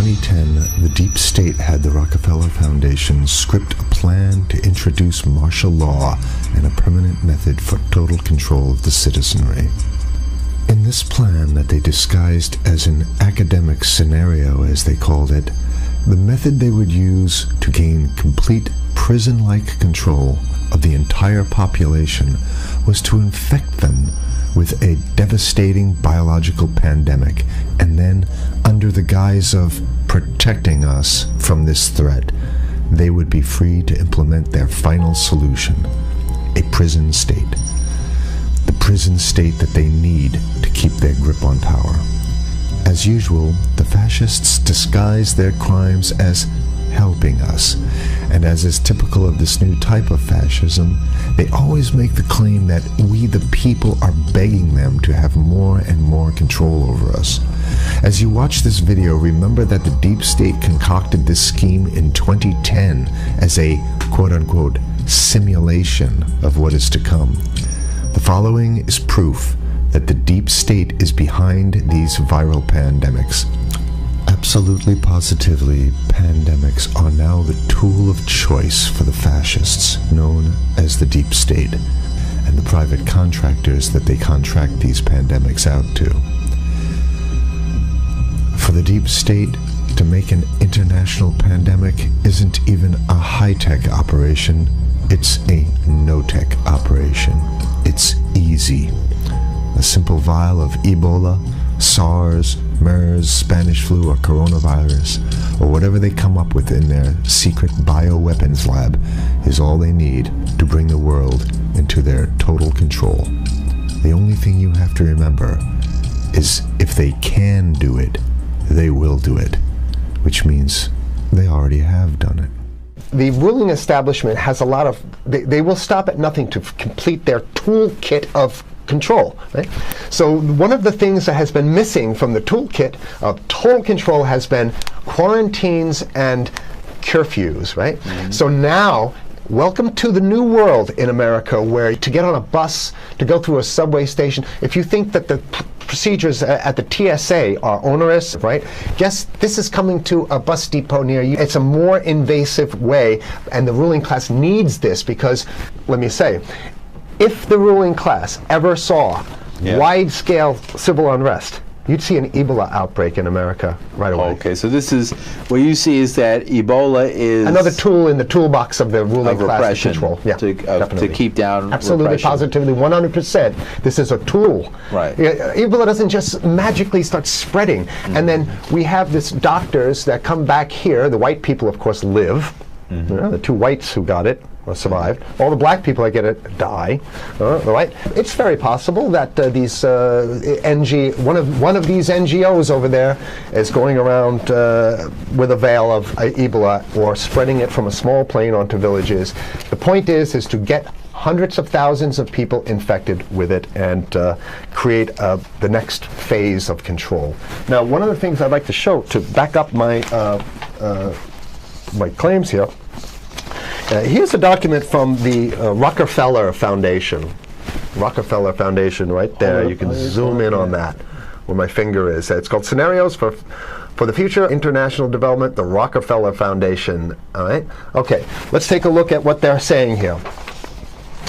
2010, the deep state had the Rockefeller Foundation script a plan to introduce martial law and a permanent method for total control of the citizenry. In this plan that they disguised as an academic scenario, as they called it, the method they would use to gain complete prison-like control of the entire population was to infect them with a devastating biological pandemic, and then, under the guise of protecting us from this threat, they would be free to implement their final solution, a prison state. The prison state that they need to keep their grip on power. As usual, the fascists disguise their crimes as helping us, and as is typical of this new type of fascism, they always make the claim that we the people are begging them to have more and more control over us. As you watch this video, remember that the deep state concocted this scheme in 2010 as a quote-unquote simulation of what is to come. The following is proof that the deep state is behind these viral pandemics. Absolutely positively, pandemics are now the tool of choice for the fascists, known as the deep state, and the private contractors that they contract these pandemics out to. For the deep state, to make an international pandemic isn't even a high-tech operation, it's a no-tech operation. It's easy. A simple vial of Ebola, SARS, MERS, Spanish flu, or coronavirus, or whatever they come up with in their secret bioweapons lab, is all they need to bring the world into their total control. The only thing you have to remember is if they can do it, they will do it, which means they already have done it. The ruling establishment has a lot of, they will stop at nothing to complete their toolkit of control, right? So one of the things that has been missing from the toolkit of total control has been quarantines and curfews, right? Mm-hmm. So now, welcome to the new world in America, where to get on a bus, to go through a subway station, if you think that the procedures at the TSA are onerous, right? Guess this is coming to a bus depot near you. It's a more invasive way, and the ruling class needs this because, let me say, if the ruling class ever saw wide-scale civil unrest, you'd see an Ebola outbreak in America right away. Okay, so this is, what you see is that Ebola is another tool in the toolbox of the ruling class to control. Yeah, to keep down absolutely, repression. positively, 100%. This is a tool. Right. Ebola doesn't just magically start spreading. And then we have this doctors that come back here. The white people, of course, live. The two whites who got it or survived. All the black people that get it die. Right? It's very possible that these one of these NGOs over there is going around with a veil of Ebola or spreading it from a small plane onto villages. The point is to get hundreds of thousands of people infected with it and create the next phase of control. Now, one of the things I'd like to show to back up my my claims here. Here's a document from the Rockefeller Foundation. Rockefeller Foundation, right there. You can zoom in on that, where my finger is. It's called Scenarios for the Future International Development, the Rockefeller Foundation. All right. Okay. Let's take a look at what they're saying here.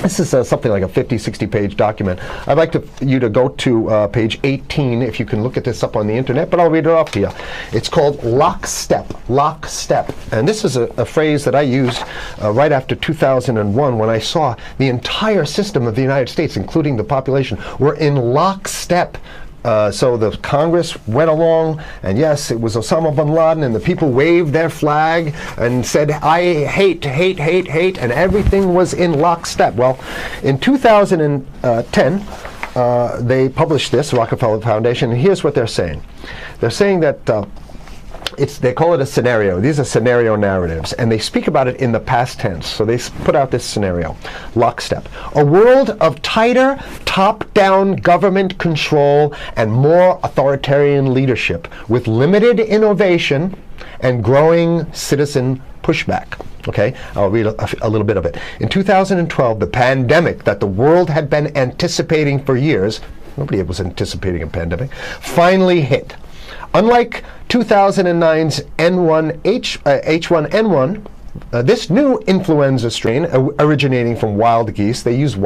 This is something like a 50, 60-page document. I'd like you to go to page 18, if you can look at this up on the internet, but I'll read it off to you. It's called lockstep, lockstep. And this is a phrase that I used right after 2001 when I saw the entire system of the United States, including the population, were in lockstep. So the Congress went along, and yes, it was Osama bin Laden, and the people waved their flag and said, I hate, hate, hate, hate, and everything was in lockstep. Well, in 2010, they published this, Rockefeller Foundation, and here's what they're saying. They're saying that they call it a scenario. These are scenario narratives, and they speak about it in the past tense. So they put out this scenario, lockstep. A world of tighter, top-down government control and more authoritarian leadership with limited innovation and growing citizen pushback. Okay, I'll read a little bit of it. In 2012, the pandemic that the world had been anticipating for years, nobody was anticipating a pandemic, finally hit. Unlike 2009's H1N1, this new influenza strain originating from wild geese, they use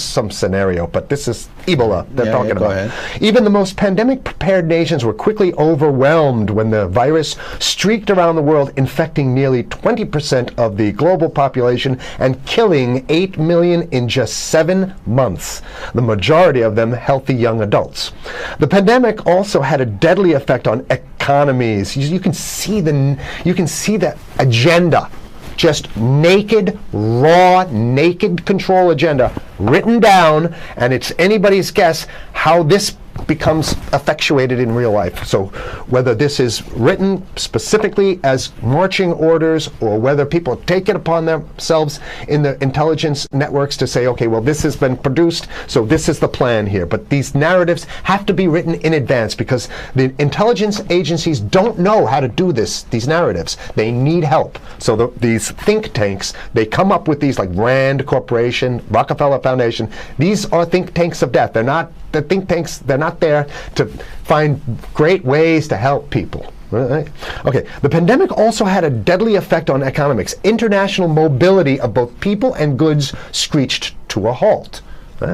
some scenario, but this is Ebola they're talking about. Ahead. Even the most pandemic-prepared nations were quickly overwhelmed when the virus streaked around the world, infecting nearly 20% of the global population and killing 8 million in just 7 months, the majority of them healthy young adults. The pandemic also had a deadly effect on economies. You can see the agenda. Just naked, raw, naked control agenda written down, and it's anybody's guess how this becomes effectuated in real life. So whether this is written specifically as marching orders or whether people take it upon themselves in the intelligence networks to say, okay, well, this has been produced, so this is the plan here. But these narratives have to be written in advance because the intelligence agencies don't know how to do these narratives. They need help. So these think tanks, they come up with these like Rand Corporation, Rockefeller Foundation. These are think tanks of death. They're not the think tanks, they're not there to find great ways to help people. Right? Okay, the pandemic also had a deadly effect on economics. International mobility of both people and goods screeched to a halt.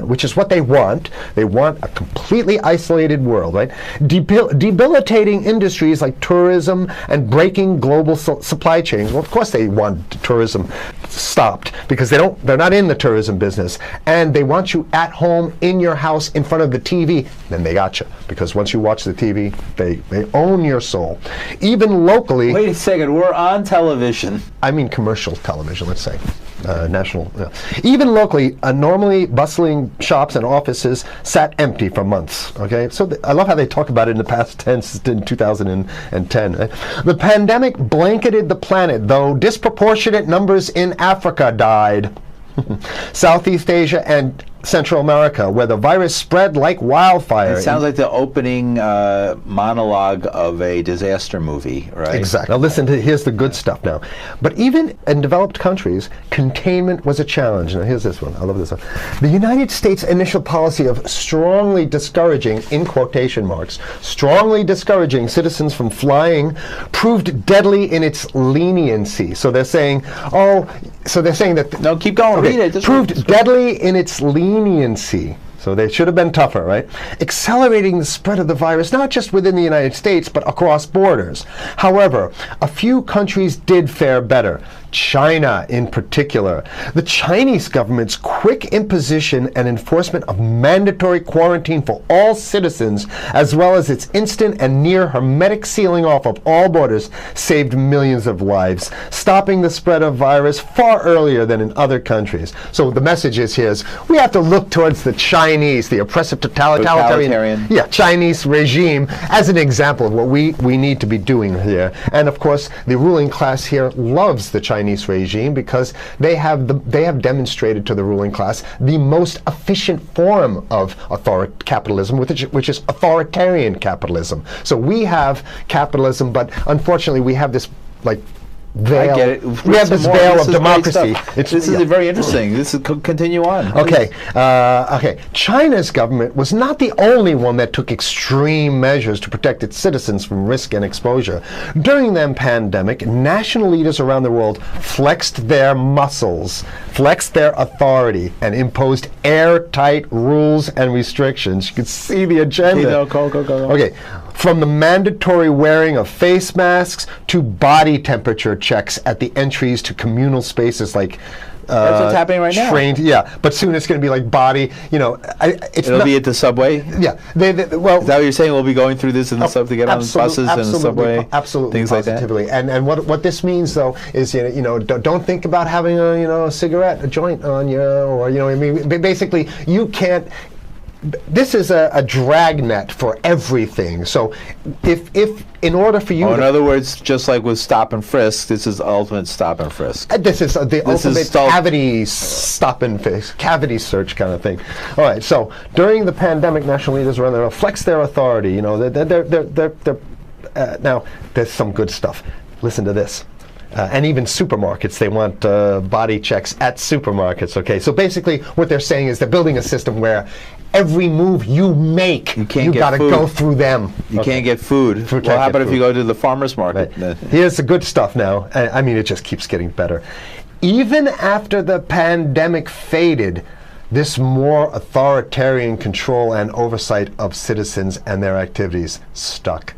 Which is what they want. They want a completely isolated world, right? Debilitating industries like tourism and breaking global supply chains. Well, of course they want tourism stopped because they're not in the tourism business, and they want you at home in your house in front of the TV. Then they got you because once you watch the TV, they own your soul. Even locally. Wait a second, we're on television. I mean commercial television, let's say. National. Even locally, normally bustling shops and offices sat empty for months. Okay, so I love how they talk about it in the past tense in 2010. Right? The pandemic blanketed the planet, though disproportionate numbers in Africa died. Southeast Asia and Central America, where the virus spread like wildfire. It sounds like the opening monologue of a disaster movie, right? Exactly. Now listen, here's the good stuff now. But even in developed countries, containment was a challenge. Now here's this one. I love this one. The United States' initial policy of strongly discouraging, in quotation marks, strongly discouraging citizens from flying proved deadly in its leniency. So they're saying, that... No, keep going. Okay, read it. Proved deadly in its leniency. So they should have been tougher, right? Accelerating the spread of the virus, not just within the United States, but across borders. However, a few countries did fare better. China in particular. The Chinese government's quick imposition and enforcement of mandatory quarantine for all citizens, as well as its instant and near hermetic sealing off of all borders, saved millions of lives, stopping the spread of virus far earlier than in other countries. So the message here is we have to look towards the Chinese, the oppressive totalitarian. Chinese regime as an example of what we need to be doing here. And of course, the ruling class here loves the Chinese regime because they have demonstrated to the ruling class the most efficient form of capitalism, which is authoritarian capitalism. So we have capitalism, but unfortunately we have this veil. I get it. We have this veil of democracy. This is very interesting. This is continue on. Okay. China's government was not the only one that took extreme measures to protect its citizens from risk and exposure. During the pandemic, national leaders around the world flexed their muscles, flexed their authority, and imposed airtight rules and restrictions. You can see the agenda. Go. Okay. From the mandatory wearing of face masks to body temperature checks at the entries to communal spaces like that's what's happening right now. Yeah, but soon it's going to be like body. It'll be at the subway. Yeah, is that what you're saying? We'll be going through this in the subway to get on buses and the subway, things positively. like that. And what this means though is don't think about having a cigarette, a joint on you, or basically you can't. This is a dragnet for everything. So if in order for you in other words, just like with stop and frisk, this is ultimate stop and frisk. This is the ultimate cavity stop and frisk, cavity search kind of thing. All right, so during the pandemic, national leaders around the world flex their authority. Now there's some good stuff. Listen to this. And even supermarkets, they want body checks at supermarkets, okay? So basically what they're saying is they're building a system where every move you make, you got to go through them. You can't get food. What happens if you go to the farmer's market? Right. Here's the good stuff now. I mean, it just keeps getting better. Even after the pandemic faded, this more authoritarian control and oversight of citizens and their activities stuck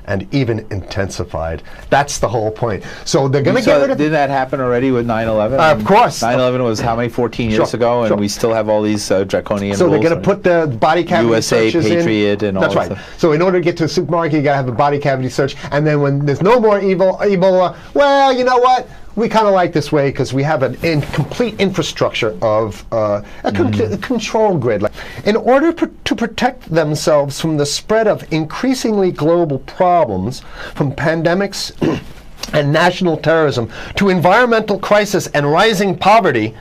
and even intensified. That's the whole point. So they're going to get rid of... Did that happen already with 9/11? Of course. 9/11 was how many, 14 years ago, and we still have all these draconian so rules. they're going to put the body cavity USA, searches Patriot, and all that. That's right. So in order to get to a supermarket, you got to have a body cavity search, and then when there's no more Ebola, well, you know what? We kind of like this way because we have an complete infrastructure of a control grid. In order to protect themselves from the spread of increasingly global problems, from pandemics and national terrorism to environmental crisis and rising poverty,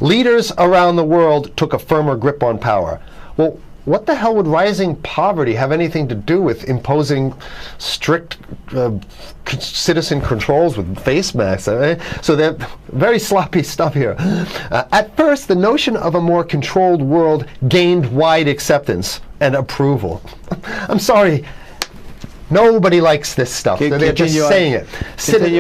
leaders around the world took a firmer grip on power. Well, what the hell would rising poverty have anything to do with imposing strict citizen controls with face masks? So they're very sloppy stuff here. At first, the notion of a more controlled world gained wide acceptance and approval. I'm sorry. Nobody likes this stuff. They're just saying it.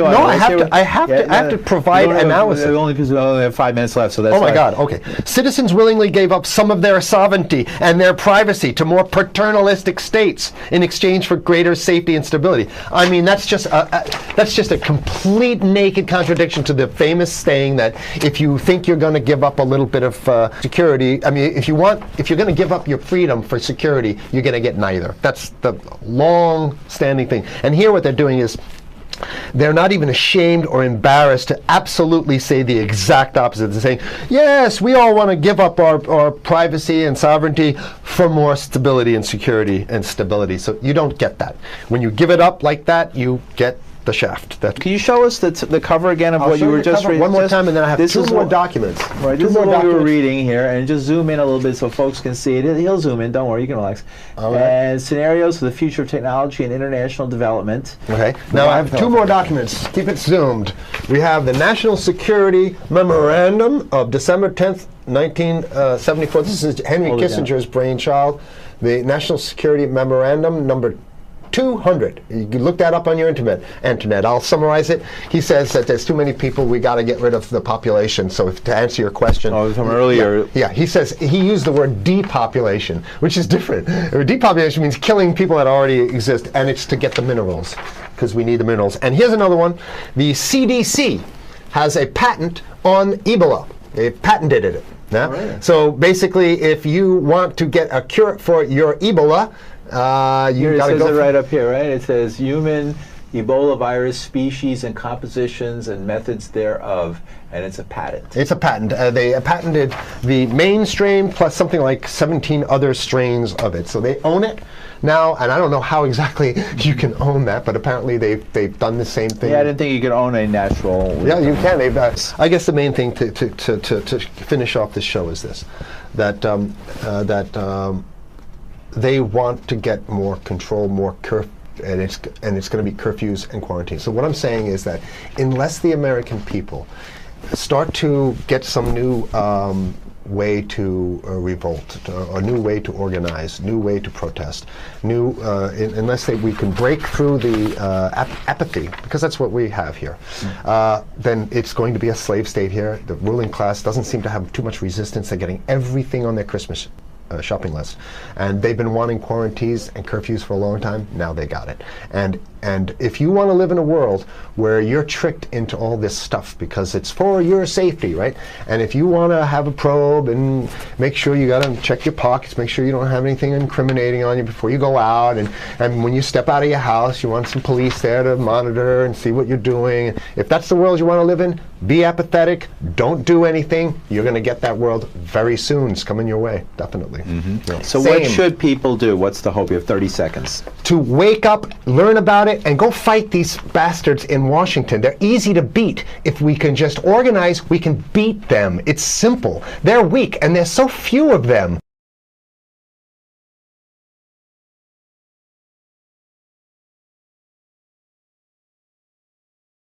No, I have to provide analysis. Only because we only have 5 minutes left, so that's. Oh my God. Okay. Citizens willingly gave up some of their sovereignty and their privacy to more paternalistic states in exchange for greater safety and stability. I mean, that's just a complete naked contradiction to the famous saying that if you think you're going to give up a little bit of security, I mean, if you're going to give up your freedom for security, you're going to get neither. That's the long-standing thing. And here what they're doing is they're not even ashamed or embarrassed to absolutely say the exact opposite. They're saying, yes, we all want to give up our privacy and sovereignty for more stability and security and stability. So you don't get that. When you give it up like that, you get the shaft. Can you show us the cover again of what you were just reading? One more time, and then I have two more documents. Right, this is what we were reading here, and just zoom in a little bit so folks can see it. He'll zoom in, don't worry, you can relax. And scenarios for the future of technology and international development. Okay, now I have two more documents. Keep it zoomed. We have the National Security Memorandum of December 10th, 1974. This is Henry Kissinger's brainchild. The National Security Memorandum number 200. You can look that up on your internet. I'll summarize it. He says that there's too many people, we got to get rid of the population. So to answer your question. From earlier. Yeah, he says, he used the word depopulation, which is different. Depopulation means killing people that already exist, and it's to get the minerals, because we need the minerals. And here's another one. The CDC has a patent on Ebola. They've patented it. Yeah? Right. So basically, if you want to get a cure for your Ebola, you got to go. It right up here, right? It says human Ebola virus species and compositions and methods thereof, and it's a patent. It's a patent. They patented the main strain plus something like 17 other strains of it. So they own it now, and I don't know how exactly you can own that, but apparently they've done the same thing. Yeah, I didn't think you could own a natural. Yeah, you can. I guess the main thing to finish off this show is this: that they want to get more control, more and it's going to be curfews and quarantines. So what I'm saying is that unless the American people start to get some new way to revolt, a new way to organize, new way to protest, unless we can break through the apathy, because that's what we have here, then it's going to be a slave state here. The ruling class doesn't seem to have too much resistance. They're getting everything on their Christmas shopping list, and they've been wanting quarantines and curfews for a long time. Now they got it. And if you want to live in a world where you're tricked into all this stuff because it's for your safety, right? And if you want to have a probe and make sure you got to check your pockets, make sure you don't have anything incriminating on you before you go out, and when you step out of your house, you want some police there to monitor and see what you're doing. If that's the world you want to live in, be apathetic, don't do anything. You're going to get that world very soon. It's coming your way, definitely. Mm-hmm. Yeah. So what should people do? What's the hope? You have 30 seconds. To wake up, learn about it, and go fight these bastards in Washington. They're easy to beat. If we can just organize, we can beat them. It's simple. They're weak, and there's so few of them.